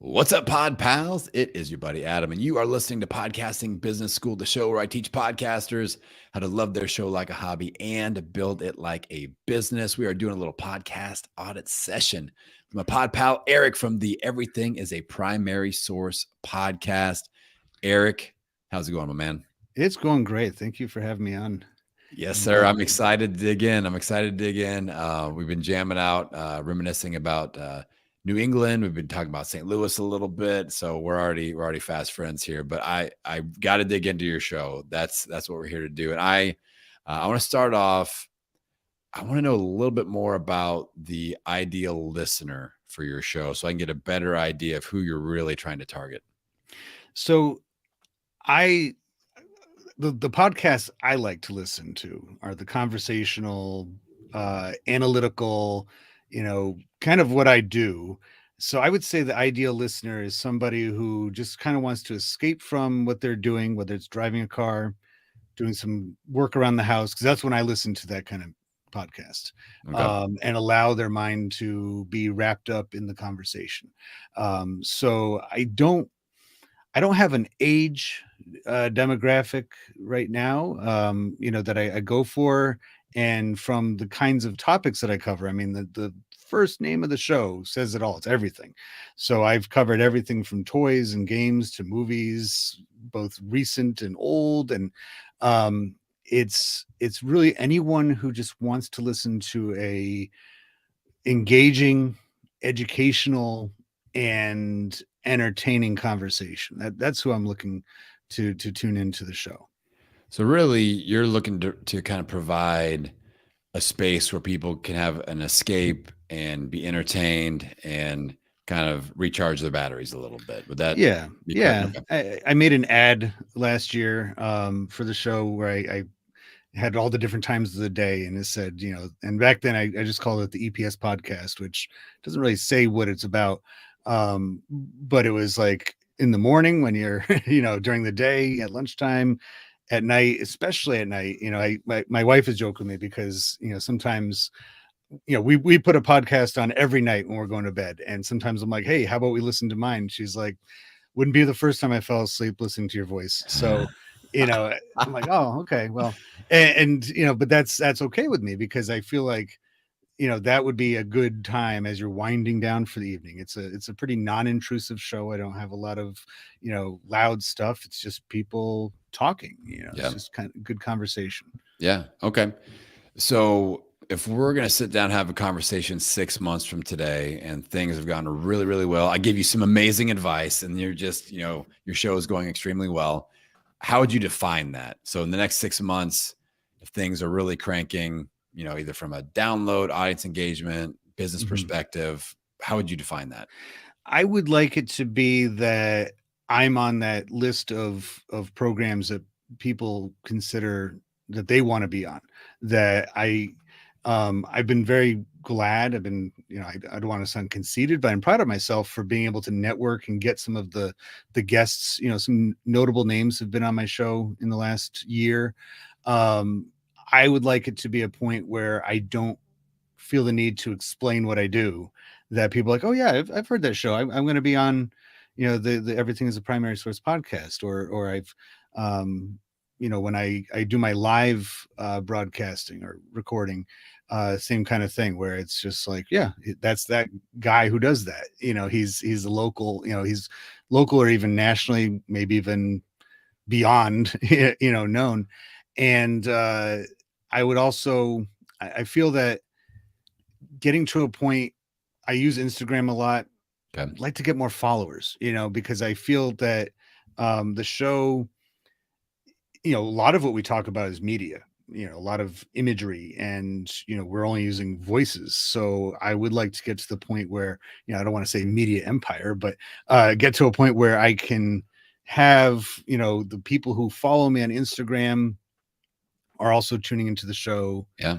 What's up, pod pals? It is your buddy Adam, and you are listening to Podcasting Business School, the show where I teach podcasters how to love their show like a hobby and build it like a business. We are doing a little podcast audit session with my pod pal, Eric, from the Everything is a Primary Source podcast. Eric, how's it going, my man? It's going great. Thank you for having me on. Yes, I'm sir. glad. I'm excited to dig in. We've been jamming out, reminiscing about New England. We've been talking about St. Louis a little bit, so we're already fast friends here. But I got to dig into your show. That's what we're here to do. And I want to start off. I want to know a little bit more about the ideal listener for your show, so I can get a better idea of who you're really trying to target. So I the podcasts I like to listen to are the conversational, analytical, kind of what I do. So I would say the ideal listener is somebody who just kind of wants to escape from what they're doing, whether it's driving a car, doing some work around the house, because that's when I listen to that kind of podcast, Okay. and allow their mind to be wrapped up in the conversation. So I don't have an age demographic right now, that I go for. And from the kinds of topics that I cover, I mean, the first name of the show says it all. It's everything. So I've covered everything from toys and games to movies, both recent and old. And it's really anyone who just wants to listen to a engaging, educational, and entertaining conversation. That's who I'm looking to tune into the show. So really, you're looking to kind of provide a space where people can have an escape and be entertained and kind of recharge their batteries a little bit. Would that Yeah, be correct? yeah. I made an ad last year for the show where I had all the different times of the day, and it said, and back then I just called it the EPS podcast, which doesn't really say what it's about. But it was like in the morning when you're, during the day, at lunchtime, at night, especially at night. My wife is joking with me because, sometimes, we put a podcast on every night when we're going to bed. And sometimes I'm like, hey, how about we listen to mine? She's like, wouldn't be the first time I fell asleep listening to your voice. So, I'm like, oh, okay, well, but that's okay with me because I feel like, that would be a good time as you're winding down for the evening. It's a pretty non-intrusive show. I don't have a lot of, loud stuff. It's just people talking, it's Yeah. just kind of good conversation. Yeah. Okay. So if we're going to sit down and have a conversation 6 months from today and things have gone really, really well, I give you some amazing advice and you're just, your show is going extremely well. How would you define that? So in the next 6 months, if things are really cranking, either from a download, audience engagement, business Mhm. perspective, how would you define that? I would like it to be that I'm on that list of programs that people consider that they want to be on. That I've been very glad. I've been, I don't want to sound conceited, but I'm proud of myself for being able to network and get some of the guests. Some notable names have been on my show in the last year. Um, I would like it to be a point where I don't feel the need to explain what I do, that people are like, oh yeah, I've heard that show. I'm going to be on, the Everything is a Primary Source podcast, or I've, when I do my live broadcasting or recording, same kind of thing where it's just like, yeah, that's that guy who does that. He's a local, he's local or even nationally, maybe even beyond, known. And I would also, I feel that getting to a point, I use Instagram a lot. Okay. I'd like to get more followers, because I feel that the show, a lot of what we talk about is media, a lot of imagery, and we're only using voices. So I would like to get to the point where, I don't want to say media empire, but get to a point where I can have, the people who follow me on Instagram are also tuning into the show Yeah.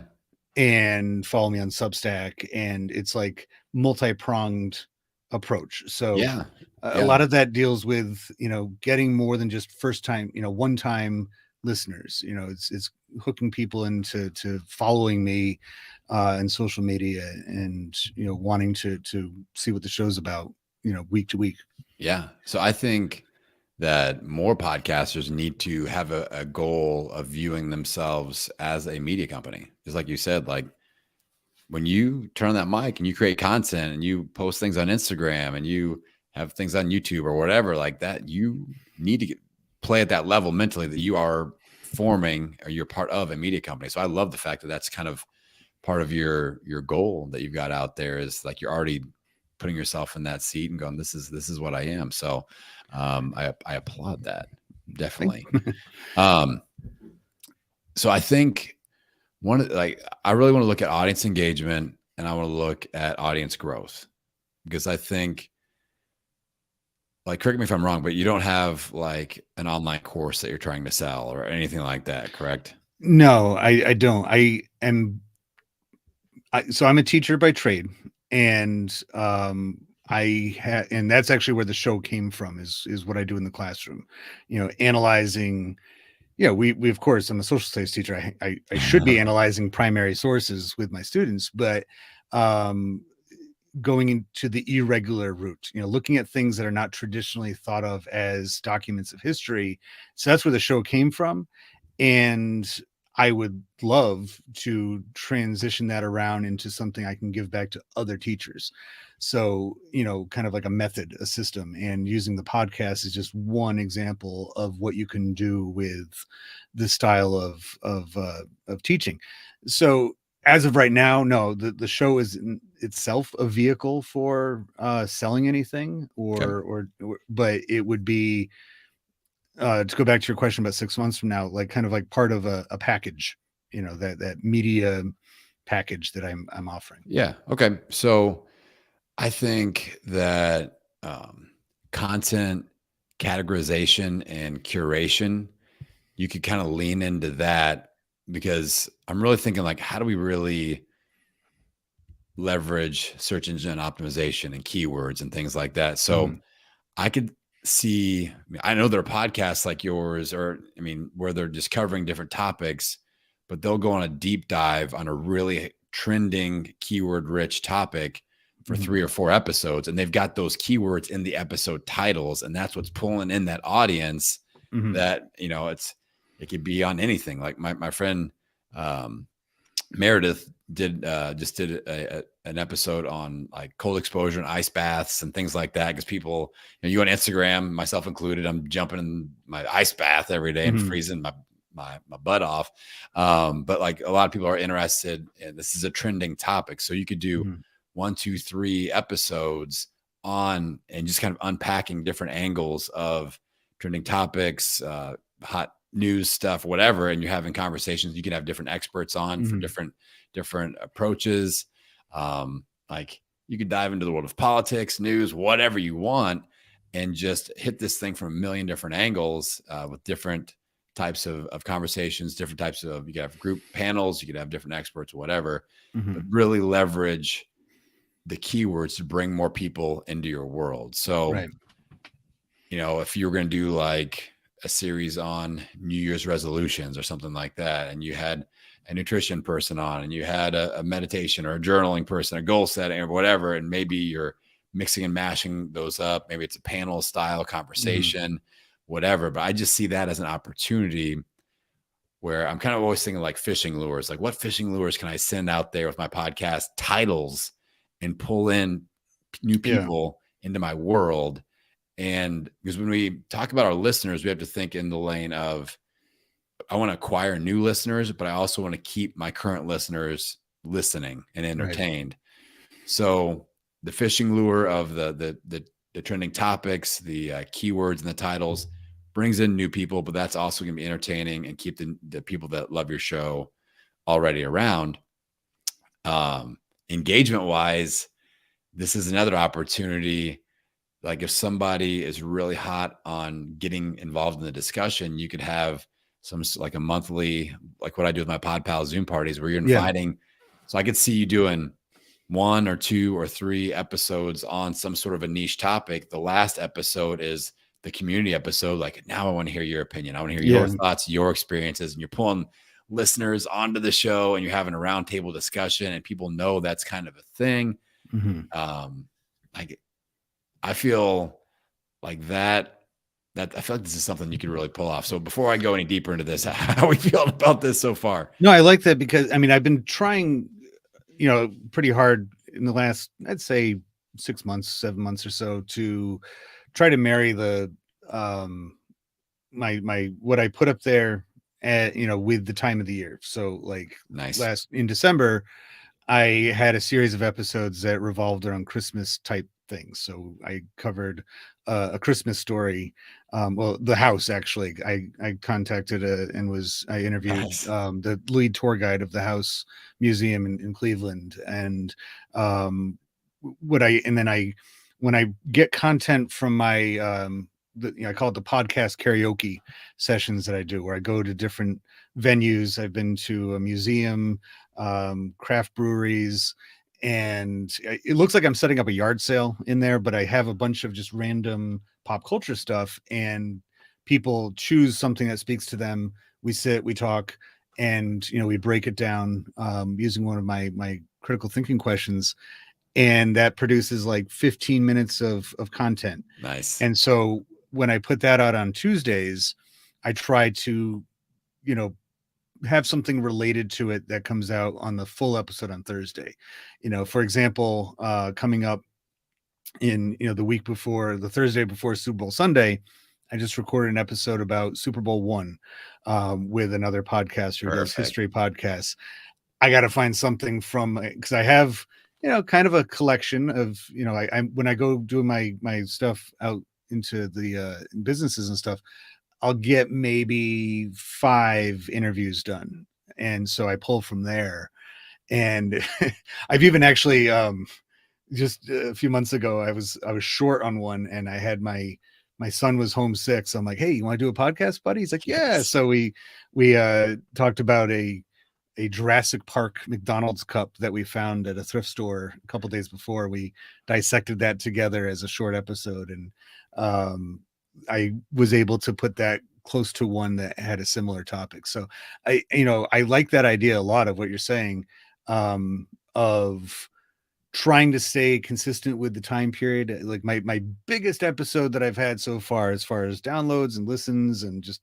and follow me on Substack, and it's like multi-pronged approach. So Yeah. a Yeah. lot of that deals with, getting more than just first time, one time listeners. It's hooking people into following me and social media, and wanting to see what the show's about, week to week. Yeah. So I think that more podcasters need to have a goal of viewing themselves as a media company. Just like you said, like when you turn on that mic and you create content and you post things on Instagram and you have things on YouTube or whatever like that, you need to play at that level mentally that you are forming or you're part of a media company. So I love the fact that that's kind of part of your goal that you've got out there, is like you're already putting yourself in that seat and going, this is what I am. So I applaud that, definitely. Um, so I think I really want to look at audience engagement and I want to look at audience growth, because I think, like, correct me if I'm wrong, but you don't have like an online course that you're trying to sell or anything like that, correct? No, I don't. So I'm a teacher by trade, and and that's actually where the show came from, is what I do in the classroom, analyzing. We of course, I'm a social studies teacher. I should be analyzing primary sources with my students, but um, going into the irregular route, looking at things that are not traditionally thought of as documents of history. So that's where the show came from. And I would love to transition that around into something I can give back to other teachers. So, kind of like a method, a system, and using the podcast is just one example of what you can do with this style of teaching. So, as of right now, no, the show is in itself a vehicle for selling anything, Okay. but it would be, to go back to your question about 6 months from now, like kind of like part of a package, that media package that I'm offering. Yeah. Okay. So I think that content categorization and curation, you could kind of lean into that, because I'm really thinking like, how do we really leverage search engine optimization and keywords and things like that? So Mhm, I could see, I know there are podcasts like yours, or where they're just covering different topics, but they'll go on a deep dive on a really trending keyword rich topic for mhm, 3 or 4 episodes. And they've got those keywords in the episode titles. And that's what's pulling in that audience, mhm, that, it could be on anything. Like my friend, um, Meredith just did an episode on like cold exposure and ice baths and things like that, because people, you on Instagram, myself included, I'm jumping in my ice bath every day and mhm, freezing my butt off. But like a lot of people are interested, and this is a trending topic, so you could do mhm, 1, 2, 3 episodes on and just kind of unpacking different angles of trending topics, hot news stuff, whatever, and you're having conversations. You can have different experts on for mhm, different approaches. Like you could dive into the world of politics, news, whatever you want, and just hit this thing from a million different angles, with different types of conversations, different types of, you could have group panels, you could have different experts, whatever, but mhm. really leverage the keywords to bring more people into your world. So, Right. if you were going to do like a series on New Year's resolutions or something like that, and you had a nutrition person on, and you had a meditation or a journaling person, a goal setting or whatever, and maybe you're mixing and mashing those up. Maybe it's a panel style Mhm, conversation, whatever. But I just see that as an opportunity where I'm kind of always thinking like fishing lures. Like, what fishing lures can I send out there with my podcast titles and pull in new yeah. people into my world? And because when we talk about our listeners, we have to think in the lane of, I want to acquire new listeners, but I also want to keep my current listeners listening and Right. entertained. So the fishing lure of the trending topics, the keywords and the titles brings in new people, but that's also going to be entertaining and keep the people that love your show already around. Engagement wise, this is another opportunity. Like if somebody is really hot on getting involved in the discussion, you could have like a monthly, like what I do with my Pod Pal Zoom parties, where you're Yeah. inviting. So I could see you doing 1 or 2 or 3 episodes on some sort of a niche topic. The last episode is the community episode. Like, now I want to hear your opinion. I want to hear your Yeah. thoughts, your experiences, and you're pulling listeners onto the show and you're having a roundtable discussion, and people know that's kind of a thing. Mhm. Um, like I feel like that I feel like this is something you could really pull off. So before I go any deeper into this, how are we feeling about this so far? No, I like that because I mean I've been trying, pretty hard in the last, I'd say 6 months, 7 months or so to try to marry the um my what I put up there with the time of the year. So like Nice. last in December, I had a series of episodes that revolved around Christmas type things. So I covered a Christmas story. Well, the house actually. I contacted I interviewed Nice. the lead tour guide of the house museum in Cleveland, and um, what I and then I when I get content from my I call it the podcast karaoke sessions that I do, where I go to different venues. I've been to a museum, craft breweries, and it looks like I'm setting up a yard sale in there, but I have a bunch of just random pop culture stuff, and people choose something that speaks to them. We sit, we talk, and we break it down using one of my critical thinking questions, and that produces like 15 minutes of content. Nice. And so when I put that out on Tuesdays, I try to, you know, have something related to it that comes out on the full episode on Thursday. For example, coming up in the week before, the Thursday before Super Bowl Sunday, I just recorded an episode about Super Bowl one with another podcaster who does Perfect. history podcasts. I got to find something from, because I have kind of a collection of I when I go doing my stuff out into the businesses and stuff, I'll get maybe 5 interviews done, and so I pull from there. And I've even actually just a few months ago, I was short on one, and I had my son was homesick, so I'm like, hey, you want to do a podcast, buddy? He's like, yeah. Yes. So we talked about a Jurassic Park McDonald's cup that we found at a thrift store a couple days before. We dissected that together as a short episode, and I was able to put that close to one that had a similar topic. So I like that idea a lot of what you're saying, of trying to stay consistent with the time period. Like my biggest episode that I've had so far, as far as downloads and listens and just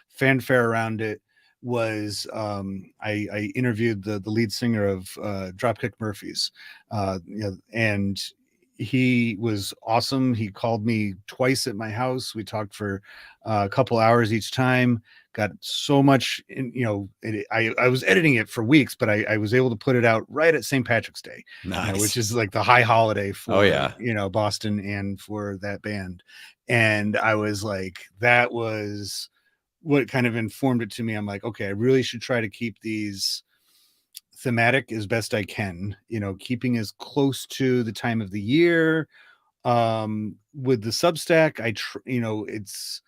fanfare around it, was I interviewed the lead singer of Dropkick Murphys, and he was awesome. He called me twice at my house. We talked for a couple hours each time. Got so much I was editing it for weeks, but I was able to put it out right at St. Patrick's Day, which Nice. is like the high holiday Oh for yeah. Boston and for that band. And I was like, that was what kind of informed it to me. I'm like, okay, I really should try to keep these thematic as best I can, keeping as close to the time of the year. With the Substack, it's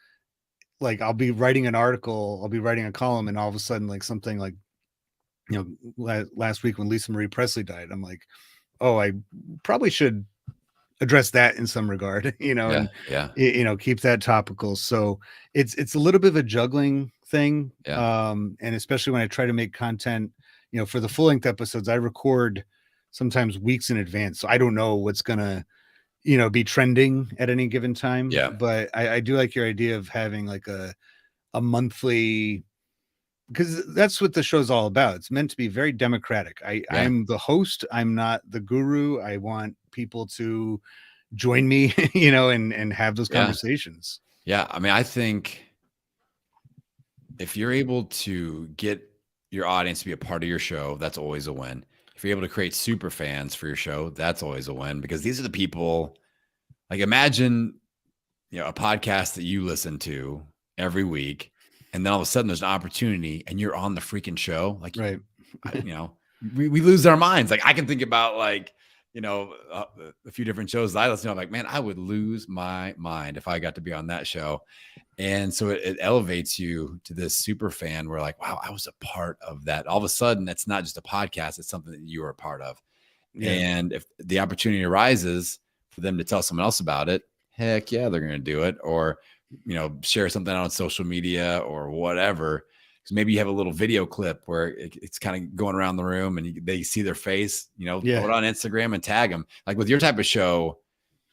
like I'll be writing an article, I'll be writing a column, and all of a sudden, like something like, last week when Lisa Marie Presley died, I'm like, oh, I probably should address that in some regard, Yeah. and Yeah. keep that topical. So it's a little bit of a juggling thing, Yeah. and especially when I try to make content, for the full length episodes, I record sometimes weeks in advance, so I don't know what's gonna be trending at any given time. Yeah. But I do like your idea of having like a monthly, because that's what the show's all about. It's meant to be very democratic. Yeah. I'm the host, I'm not the guru. I want people to join me, and have those Yeah. conversations. Yeah. I mean, I think if you're able to get your audience to be a part of your show, that's always a win. If you're able to create super fans for your show, that's always a win, because these are the people. Like, imagine, a podcast that you listen to every week, and then all of a sudden there's an opportunity and you're on the freaking show. Like, Right. we lose our minds. Like, I can think about like, a few different shows that I listen to. I'm like, man, I would lose my mind if I got to be on that show. And so it elevates you to this super fan where like, wow, I was a part of that. All of a sudden, it's not just a podcast, it's something that you are a part of. Yeah. And if the opportunity arises for them to tell someone else about it, heck yeah, they're going to do it. Or, share something on social media or whatever. Because maybe you have a little video clip where it's kind of going around the room and they see their face, throw Yeah. it on Instagram and tag them. Like with your type of show,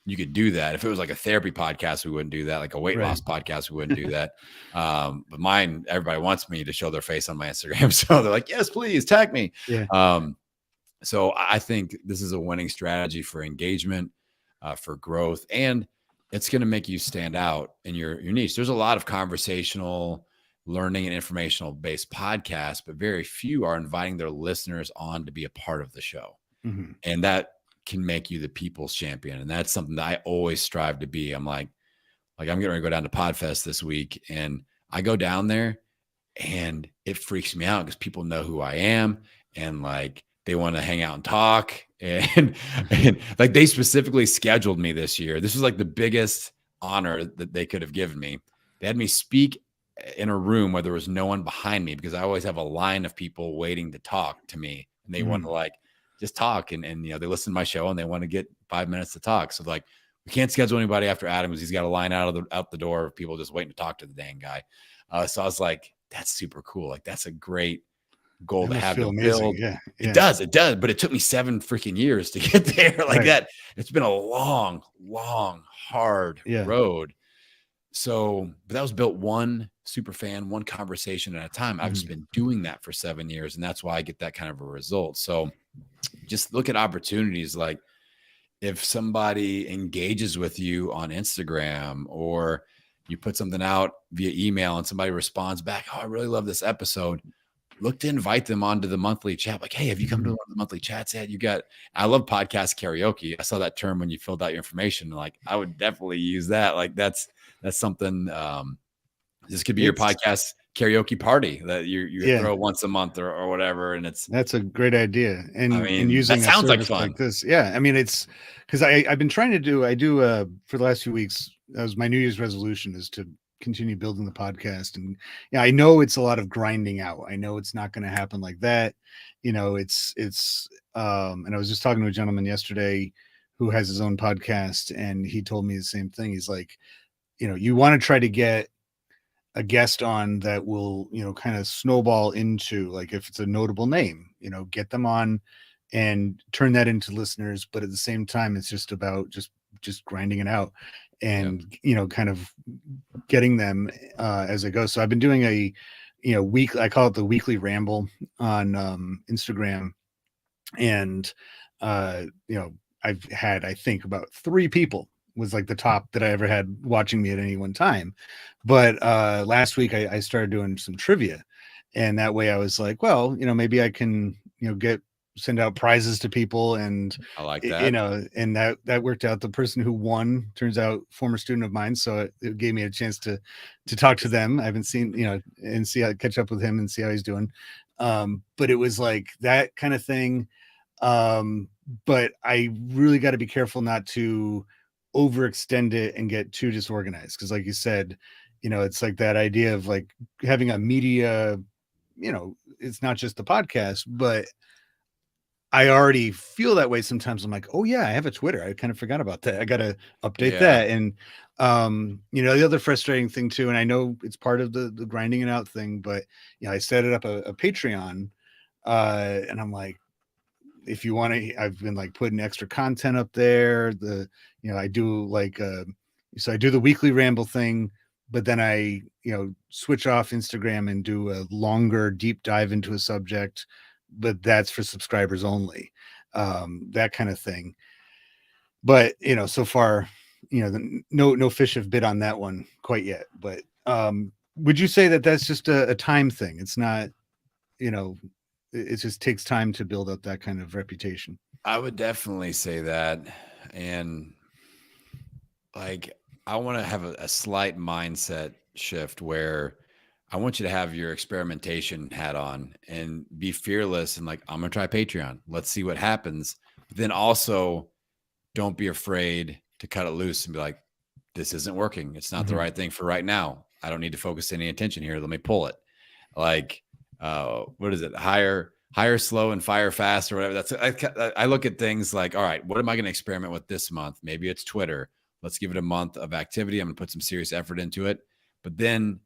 you could do that. If it was like a therapy podcast, we wouldn't do that. Like a weight Right. loss podcast, we wouldn't do that. But mine, everybody wants me to show their face on my Instagram. So they're like, yes, please tag me. Yeah. So I think this is a winning strategy for engagement, for growth, and it's going to make you stand out in your niche. There's a lot of conversational, learning and informational based podcasts, but very few are inviting their listeners on to be a part of the show. Mm-hmm. And that can make you the people's champion. And that's something that I always strive to be. I'm like I'm getting ready to go down to Podfest this week, and I go down there and it freaks me out because people know who I am, and like they want to hang out and talk. And like they specifically scheduled me this year. This was like the biggest honor that they could have given me. They had me speak in a room where there was no one behind me, because I always have a line of people waiting to talk to me, and they want to like just talk. And they listen to my show and they want to get 5 minutes to talk. So like, we can't schedule anybody after Adam because he's got a line out the door of people just waiting to talk to the dang guy. So I was like, that's super cool. Like that's a great goal to have to build. Yeah. It does. But it took me 7 freaking years to get there like that. It's been a long, hard road. So, but that was built one super fan, one conversation at a time. I've just been doing that for 7 years, and that's why I get that kind of a result. So just look at opportunities. Like if somebody engages with you on Instagram, or you put something out via email and somebody responds back, oh, I really love this episode, look to invite them onto the monthly chat. Like, hey, have you come to one of the monthly chats yet? I love podcast karaoke. I saw that term when you filled out your information. Like I would definitely use that. Like that's something, this could be your podcast karaoke party that you throw once a month or whatever. And that's a great idea. And I mean, and using that sounds like fun. this. Yeah. I mean, it's because I've been trying to do for the last few weeks, that was my New Year's resolution, is to continue building the podcast. And I know it's a lot of grinding out. I know it's not going to happen like that. It's and I was just talking to a gentleman yesterday who has his own podcast, and he told me the same thing. He's like, you want to try to get a guest on that will, kind of snowball into, like, if it's a notable name, get them on and turn that into listeners. But at the same time, it's just about just grinding it out and, kind of getting them as it goes. So I've been doing a, week, I call it the weekly ramble on Instagram. And, I've had, I think, about 3 people was like the top that I ever had watching me at any one time. But last week I started doing some trivia, and that way I was like, well, maybe I can, send out prizes to people. And I like that, and that worked out. The person who won turns out former student of mine, so it gave me a chance to talk to them. I haven't seen, and catch up with him and see how he's doing. But it was like that kind of thing. But I really got to be careful not to overextend it and get too disorganized, because like you said, it's like that idea of like having a media, it's not just the podcast. But I already feel that way sometimes. I'm like, oh yeah, I have a Twitter, I kind of forgot about that, I gotta update that. And the other frustrating thing too, and I know it's part of the grinding it out thing, but I set it up a Patreon, and I'm like, if you want to, I've been like putting extra content up there. I do like, so I do the weekly ramble thing, but then I, switch off Instagram and do a longer deep dive into a subject, but that's for subscribers only, that kind of thing. But, so far, no fish have bit on that one quite yet. But would you say that that's just a time thing? It's not, it just takes time to build up that kind of reputation? I would definitely say that. And like, I want to have a slight mindset shift where I want you to have your experimentation hat on and be fearless and like, I'm going to try Patreon. Let's see what happens. But then also don't be afraid to cut it loose and be like, this isn't working. It's not the right thing for right now. I don't need to focus any attention here. Let me pull it. Like, what is it? Hire slow and fire fast or whatever. I look at things like, all right, what am I going to experiment with this month? Maybe it's Twitter. Let's give it a month of activity. I'm going to put some serious effort into it. But then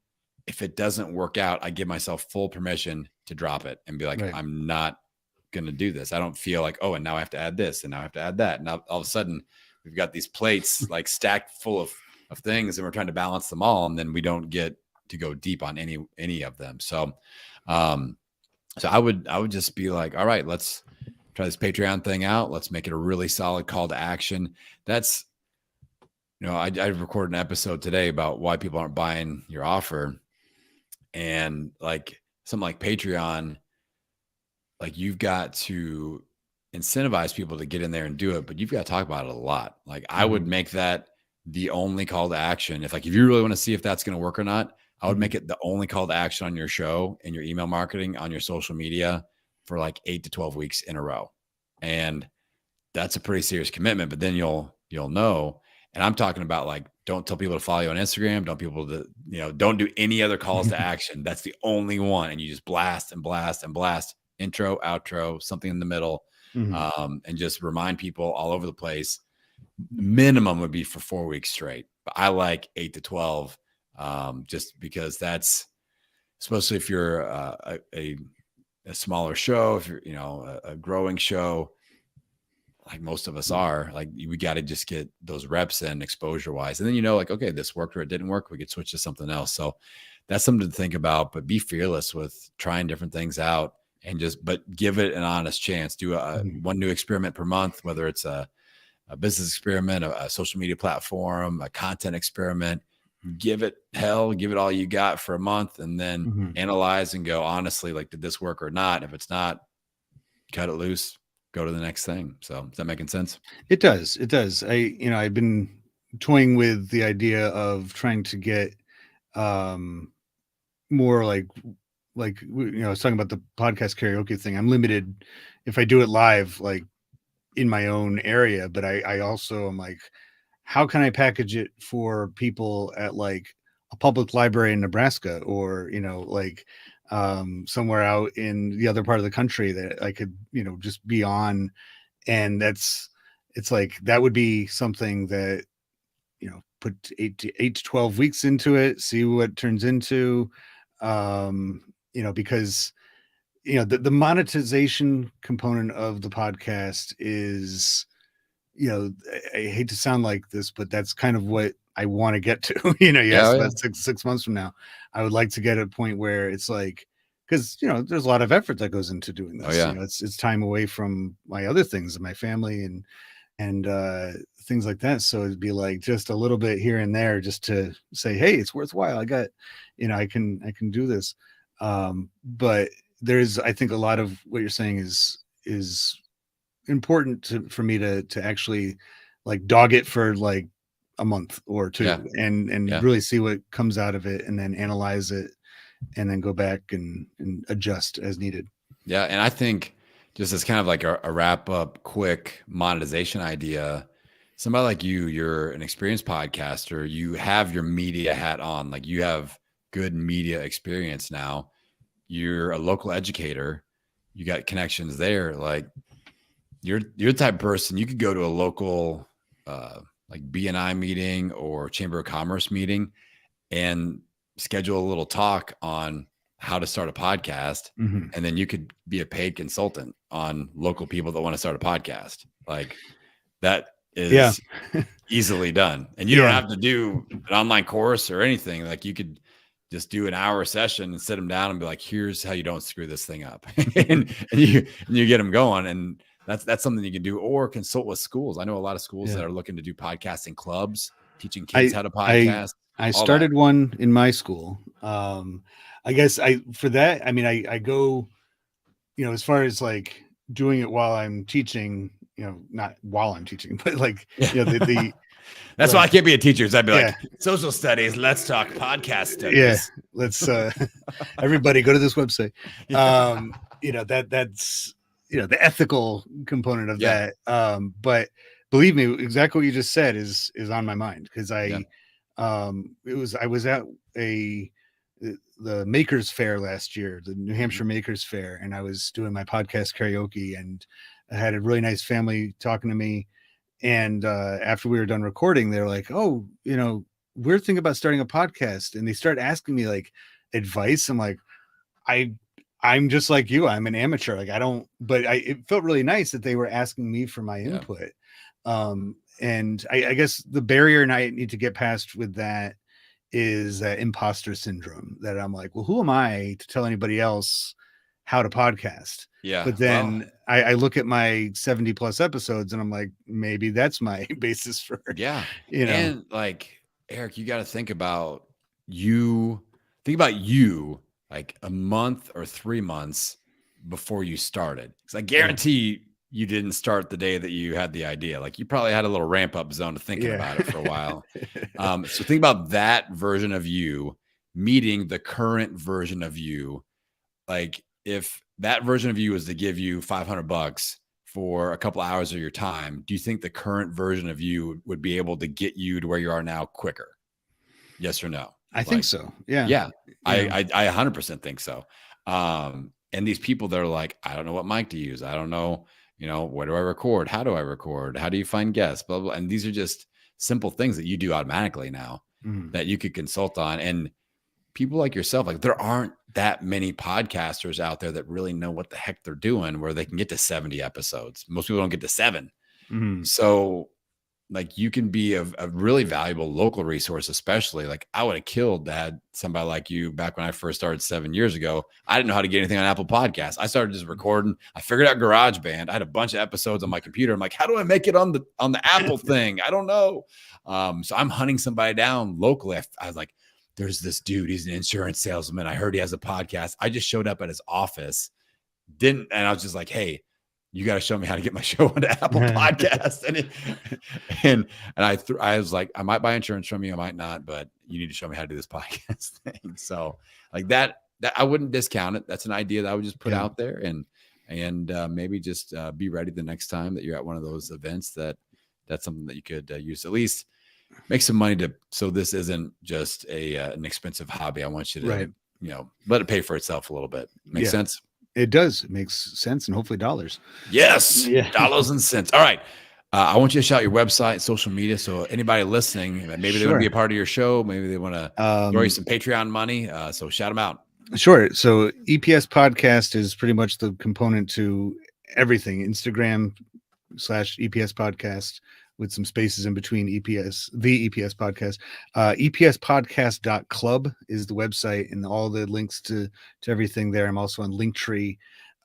if it doesn't work out, I give myself full permission to drop it and be like, I'm not going to do this. I don't feel like, oh, and now I have to add this and now I have to add that. And all of a sudden we've got these plates like stacked full of things, and we're trying to balance them all, and then we don't get to go deep on any of them. So so I would just be like, all right, let's try this Patreon thing out. Let's make it a really solid call to action. That's, I recorded an episode today about why people aren't buying your offer. And like something like Patreon, like you've got to incentivize people to get in there and do it, but you've got to talk about it a lot. Like I would make that the only call to action. If you really want to see if that's going to work or not, I would make it the only call to action on your show and your email marketing on your social media for like 8 to 12 weeks in a row. And that's a pretty serious commitment, but then you'll know. And I'm talking about like, don't tell people to follow you on Instagram. Don't do any other calls to action. That's the only one. And you just blast and blast and blast, intro, outro, something in the middle. And just remind people all over the place. Minimum would be for 4 weeks straight, but I like 8 to 12, just because that's, especially if you're a smaller show, if you're, a growing show, like most of us are, like we got to just get those reps in exposure wise. And then, like, okay, this worked or it didn't work. We could switch to something else. So that's something to think about, but be fearless with trying different things out and but give it an honest chance. Do one new experiment per month, whether it's a business experiment, a social media platform, a content experiment. Give it all you got for a month, and then analyze and go, honestly, like, did this work or not? If it's not, cut it loose, go to the next thing. So is that making sense? It does. I've been toying with the idea of trying to get more like I was talking about the podcast karaoke thing. I'm limited if I do it live, like in my own area, but I also am like, how can I package it for people at like a public library in Nebraska, or somewhere out in the other part of the country that I could just be on. And it's like, that would be something that put 8 to 12 weeks into it, see what it turns into, because the monetization component of the podcast is, I hate to sound like this, but that's kind of what I want to get to. That's 6 months from now, I would like to get a point where it's like, because there's a lot of effort that goes into doing this. It's time away from my other things, my family and things like that. So it'd be like just a little bit here and there, just to say, hey, it's worthwhile. I got, I can do this. But there's, I think a lot of what you're saying is important for me to actually like dog it for like a month or two, and really see what comes out of it, and then analyze it, and then go back and adjust as needed. Yeah. And I think just as kind of like a wrap up quick monetization idea, somebody like you're an experienced podcaster, you have your media hat on, like you have good media experience now. You're a local educator, you got connections there. Like you're the type of person, you could go to a local like BNI meeting or Chamber of Commerce meeting and schedule a little talk on how to start a podcast. And then you could be a paid consultant on local people that want to start a podcast. Like that is easily done. And you don't have to do an online course or anything. Like you could just do an hour session and sit them down and be like, here's how you don't screw this thing up. and you get them going. And that's something you can do, or consult with schools. I know a lot of schools that are looking to do podcasting clubs, teaching kids how to podcast. I started one in my school. I guess I go, as far as like doing it while I'm teaching, not while I'm teaching, but like, the that's why I can't be a teacher. I'd be like, social studies, let's talk podcast studies. Yeah, let's everybody go to this website. That's the ethical component of that. But believe me, exactly what you just said is on my mind, because I was at the Makers Fair last year, the New Hampshire Makers Fair, and I was doing my podcast karaoke, and I had a really nice family talking to me. And after we were done recording, they're like, oh, we're thinking about starting a podcast. And they start asking me like advice. I'm like, I'm just like you. I'm an amateur. Like I don't, but it felt really nice that they were asking me for my input. and I guess the barrier and I need to get past with that is that imposter syndrome that I'm like, well, who am I to tell anybody else how to podcast? Yeah. But Well, then I look at my 70 plus episodes and I'm like, maybe that's my basis for, yeah. you know, And like, Eric, you got to you, think about you like a month or 3 months before you started. Because I yeah, guarantee you didn't start the day that you had the idea. Like you probably had a little ramp up zone of thinking yeah, about it for a while. So think about that version of you meeting the current version of you. Like if that version of you was to give you $500 for a couple hours of your time, do you think the current version of you would be able to get you to where you are now quicker? Yes or no? I think Like, so. Yeah. yeah, You know, I 100% think so. And these people that are like, I don't know what mic to use. I don't know, where do I record? How do I record? How do you find guests? Blah, blah. And these are just simple things that you do automatically now mm, that you could consult on. And people like yourself, like there aren't that many podcasters out there that really know what the heck they're doing where they can get to 70 episodes. Most people don't get to 7. mm, So like you can be a really valuable local resource, especially like I would have killed to had somebody like you back when I first started 7 years ago. I didn't know how to get anything on Apple Podcasts. I started just recording. I figured out GarageBand. I had a bunch of episodes on my computer. I'm like, how do I make it on the Apple thing? I don't know. So I'm hunting somebody down locally. I was like, there's this dude. He's an insurance salesman. I heard he has a podcast. I just showed up at his office. And I was just like, hey, you got to show me how to get my show onto Apple Podcasts. I was like, I might buy insurance from you, I might not, but you need to show me how to do this podcast thing. So like that I wouldn't discount it. That's an idea that I would just put yeah, out there and maybe just be ready the next time that you're at one of those events that's something that you could use, at least make some money so this isn't just an expensive hobby. I want you to, right. let it pay for itself a little bit. Make Yeah, sense? it does. It makes sense, and hopefully dollars. Yes, Yeah. dollars and cents. All right. I want you to shout your website, social media. So anybody listening, maybe they want to be a Sure. part of your show. Maybe they want to throw you some Patreon money. So shout them out. Sure. So EPS podcast is pretty much the component to everything. Instagram/EPS podcast with some spaces in between EPS, the EPS podcast. EPSpodcast.club is the website and all the links to everything there. I'm also on Linktree,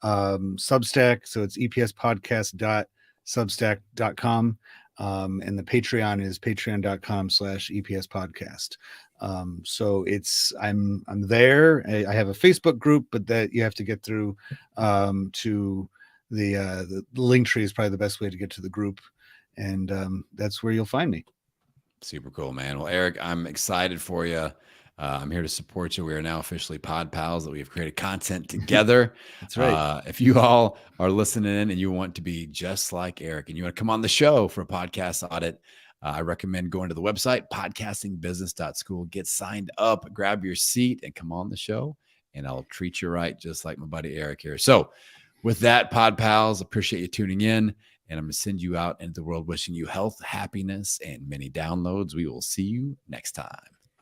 Substack. So it's EPSpodcast.substack.com. And the Patreon is patreon.com/EPS podcast. So I'm there. I have a Facebook group, but that you have to get through to the Linktree is probably the best way to get to the group, and that's where you'll find me. Super cool, man. Well, Eric, I'm excited for you. I'm here to support you. We are now officially Pod Pals, that we have created content together. That's right. If you all are listening and you want to be just like Eric and you want to come on the show for a podcast audit, I recommend going to the website, podcastingbusiness.school, get signed up, grab your seat, and come on the show, and I'll treat you right, just like my buddy Eric here. So with that, Pod Pals, appreciate you tuning in, and I'm going to send you out into the world wishing you health, happiness, and many downloads. We will see you next time.